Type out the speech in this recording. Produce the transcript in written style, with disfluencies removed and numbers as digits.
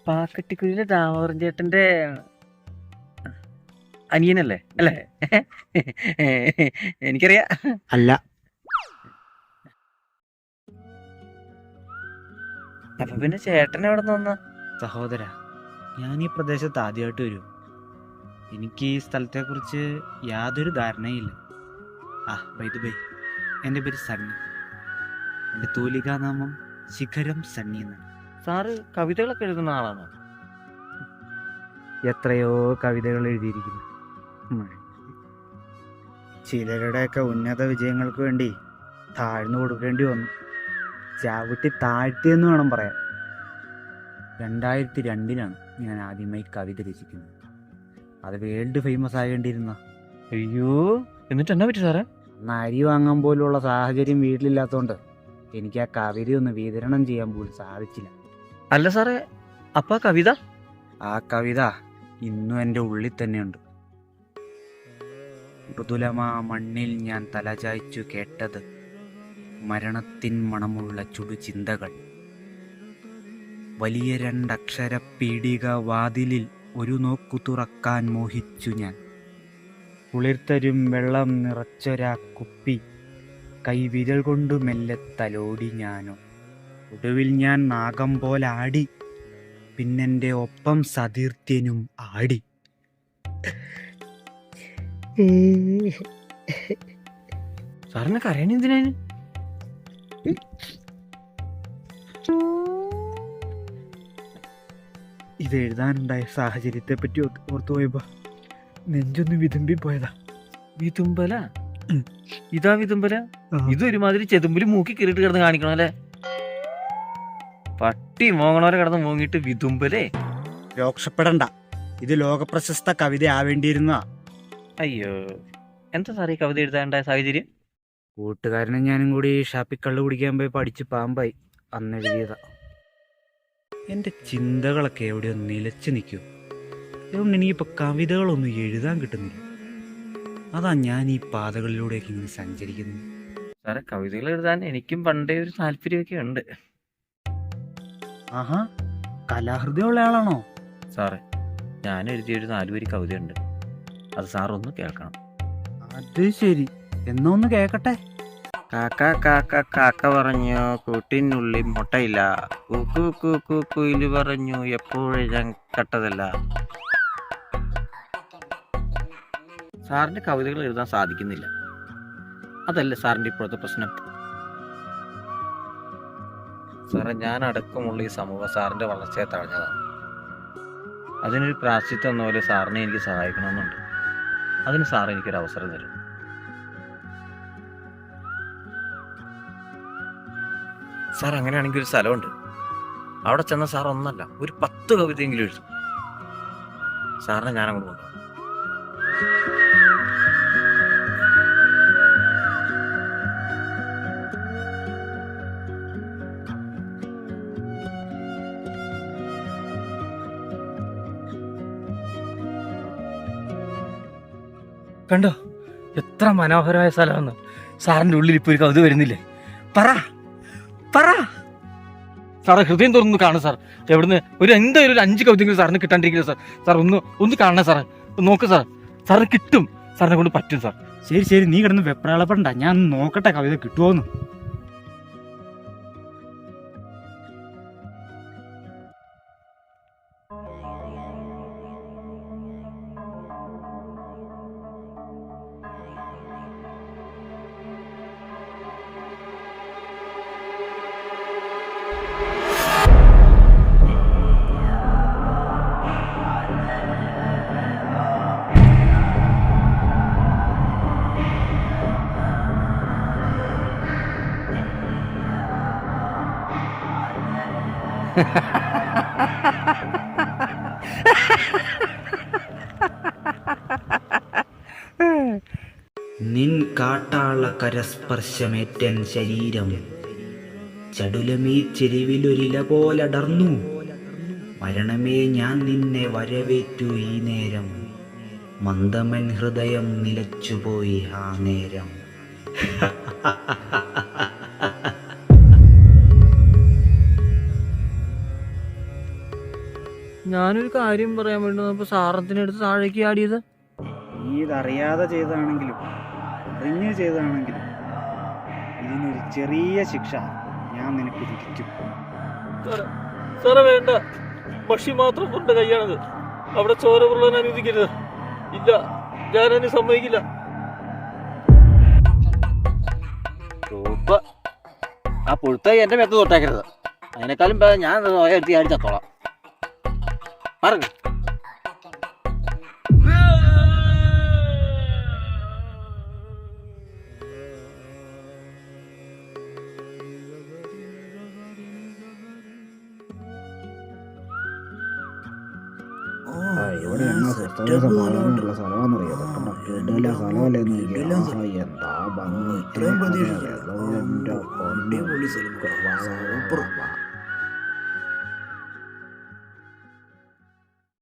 പാക്കട്ടിക്കുഴിയിലെ ദാമോദരൻ ചേട്ടന്റെ അനിയനല്ലേ അല്ലേ? എനിക്കറിയാം. അല്ല. അപ്പൊ പിന്നെ ചേട്ടൻ എവിടെ നിന്ന് വന്ന? സഹോദര, ഞാൻ ഈ പ്രദേശത്ത് ആദ്യമായിട്ട് വരും. എനിക്ക് ഈ സ്ഥലത്തെക്കുറിച്ച് യാതൊരു ധാരണയില്ല. ബൈ എൻ്റെ പേര് സണ്ണി. എൻ്റെ തൂലികാനാമം ശിഖരം സണ്ണി എന്നാണ്. സാറ് കവിതകളൊക്കെ എഴുതുന്ന ആളാണോ? എത്രയോ കവിതകൾ എഴുതിയിരിക്കുന്നു. ചിലരുടെയൊക്കെ ഉന്നത വിജയങ്ങൾക്ക് വേണ്ടി താഴ്ന്നു കൊടുക്കേണ്ടി വന്നു. ചവിട്ടി താഴ്ത്തിയെന്ന് വേണം പറയാൻ. 2002 ഞാൻ ആദ്യമായി കവിത രചിക്കുന്നത്. അത് വേൾഡ് ഫേമസ് ആകേണ്ടിയിരുന്ന. അയ്യോ, എന്നിട്ട് എന്നാ പറ്റി സാറേ? അരി വാങ്ങാൻ പോലുള്ള സാഹചര്യം വീട്ടിലില്ലാത്തതുകൊണ്ട് എനിക്ക് ആ കവിതയൊന്ന് വിതരണം ചെയ്യാൻ പോലും സാധിച്ചില്ല. അല്ല സാറേ, അപ്പൊ കവിത? ആ കവിത ഇന്നും എൻ്റെ ഉള്ളിൽ തന്നെയുണ്ട്. മൃദുലമാ മണ്ണിൽ ഞാൻ തലചായ്ച്ചു കേട്ടത് മരണത്തിൻ മണമുള്ള ചുടുചിന്തകൾ. വലിയ 2 അക്ഷര പീഡിക വാതിലിൽ ഒരു നോക്കു തുറക്കാൻ മോഹിച്ചു ഞാൻ. കുളിർത്തരും വെള്ളം നിറച്ചൊരാ കുപ്പി കൈവിരൽ കൊണ്ടു മെല്ലെ തലോടി ഞാനോ. ഒടുവിൽ ഞാൻ നാഗം പോലാടി, പിന്നെൻ്റെ ഒപ്പം സതീർത്ഥ്യനും ആടി. സാറിനെ കരയണ എന്തിനാണ്? ഇത് എഴുതാനുണ്ടായ സാഹചര്യത്തെ പറ്റി ഓർത്തുപോയപ്പോ നെഞ്ചൊന്ന് വിതുമ്പി പോയതാ. വിതുമ്പല? ഇതാ വിതുമ്പല? ഇതൊരുമാതിരി ചെതുമ്പില് മൂക്കി കീറിട്ട് കിടന്ന് കാണിക്കണം അല്ലേ? പട്ടി മോങ്ങണവരെ കിടന്ന് മൂങ്ങിട്ട് വിതുമ്പലേ? രക്ഷപ്പെടണ്ട, ഇത് ലോകപ്രശസ്ത കവിത ആവേണ്ടിയിരുന്ന. അയ്യോ, എന്താ സാറേ ഈ കവിത എഴുതാനുണ്ടായ സാഹചര്യം? കൂട്ടുകാരനും ഞാനും കൂടി ഷാപ്പിൽ കള്ളു കുടിക്കാൻ പോയി പഠിച്ച് പാമ്പായി. അന്ന് എഴുതിയതാ. എൻ്റെ ചിന്തകളൊക്കെ എവിടെയോ നിലച്ചു നിൽക്കും. അതുകൊണ്ട് എനിക്കിപ്പോൾ കവിതകളൊന്നും എഴുതാൻ കിട്ടുന്നില്ല. അതാ ഞാൻ ഈ പാതകളിലൂടെയൊക്കെ ഇങ്ങനെ സഞ്ചരിക്കുന്നു. സാറേ, കവിതകൾ എഴുതാൻ എനിക്കും പണ്ടേ ഒരു താല്പര്യമൊക്കെ ഉണ്ട്. ആഹാ, കലാഹൃദയമുള്ള ആളാണോ? സാറേ, ഞാൻ എഴുതിയൊരു 4 വരി കവിതയുണ്ട്. അത് സാറൊന്ന് കേൾക്കണം. അത് ശരി, എന്നാ ഒന്ന് കേക്കട്ടെ. കാക്ക കാക്ക കാക്ക പറഞ്ഞു കൂട്ടിനുള്ളിൽ മുട്ടയില്ല, കുയില് പറഞ്ഞു എപ്പോഴും ഞാൻ കട്ടതല്ല. സാറിന്റെ കവിതകൾ എഴുതാൻ സാധിക്കുന്നില്ല. അതല്ലേ സാറിന്റെ ഇപ്പോഴത്തെ പ്രശ്നം? സാറേ, ഞാൻ അടക്കമുള്ള ഈ സമൂഹം സാറിന്റെ വളർച്ചയെ തടഞ്ഞതാണ്. അതിനൊരു പ്രാശ്ചിത്വം എന്ന പോലെ സാറിനെ എനിക്ക് സഹായിക്കണമെന്നുണ്ട്. അതിന് സാർ എനിക്കൊരു അവസരം തരും. സാർ, അങ്ങനെയാണെങ്കിൽ ഒരു സ്ഥലമുണ്ട്. അവിടെ ചെന്ന സാർ ഒന്നല്ല, ഒരു 10 കവിതയെങ്കിലും എഴുതും. സാറിനെ ഞാൻ അങ്ങോട്ട് കൊണ്ടുപോകും. കണ്ടോ, എത്ര മനോഹരമായ സ്ഥലമാണ്. സാറിന്റെ ഉള്ളിൽ ഇപ്പൊ ഒരു കവിത വരുന്നില്ലേ? പറ പറ സാറേ, ഹൃദയം തുറന്ന് കാണും സാർ. എവിടുന്ന് എന്തായാലും ഒരു 5 കവിതയെങ്കിലും സാറിന് കിട്ടാണ്ടിരിക്കില്ല സാർ. സാർ ഒന്ന് കാണണേ സാറേ, നോക്ക് സാർ. സാറിന് കിട്ടും, സാറിനെ കൊണ്ട് പറ്റും സാർ. ശരി, നീ കിടന്ന് വെപ്രാളപ്പെടണ്ട, ഞാൻ നോക്കട്ടെ കവിത കിട്ടുമോന്ന്. നിൻ കാട്ടാള കരസ്പർശമേറ്റൻ ശരീരം ചടുലമീ ചെരുവിലൊരില പോലടർന്നു. മരണമേ, ഞാൻ നിന്നെ വരവേറ്റു ഈ നേരം. മന്ദമൻ ഹൃദയം നിലച്ചുപോയി ആ നേരം. ഞാനൊരു കാര്യം പറയാൻ വേണ്ടി വന്നപ്പോൾ സാറത്തിനടുത്ത് താഴേക്ക് ആടിയത്. നീ ഇതറിയാതെ ചെയ്തതാണെങ്കിലും അറിഞ്ഞ് ചെയ്തതാണെങ്കിലും ഇതിനൊരു ചെറിയ ശിക്ഷ ഞാൻ നിനക്ക് വിധിക്കും. സാറേ വേണ്ട, മഷി മാത്രം കൊണ്ട് കൈയാണത്. അവിടെ ചോര പുറലാൻ അനുവദിക്കരുത്. ഇല്ല, ഞാനതിന് സമ്മതിക്കില്ല. ആ പുഴുത്തായി എന്റെ മേത്ത് തൊട്ടേക്കരുത്. അതിനേക്കാളും ഞാൻ എടുത്ത് ആടി തത്തോളാം. പറഞ്ഞു ഇവിടെയാണ് സമാധാനമുള്ള സ്ഥലമാണെന്നറിയാം. കിടില സ്ഥലമല്ലേന്ന് എന്താ ഭംഗി.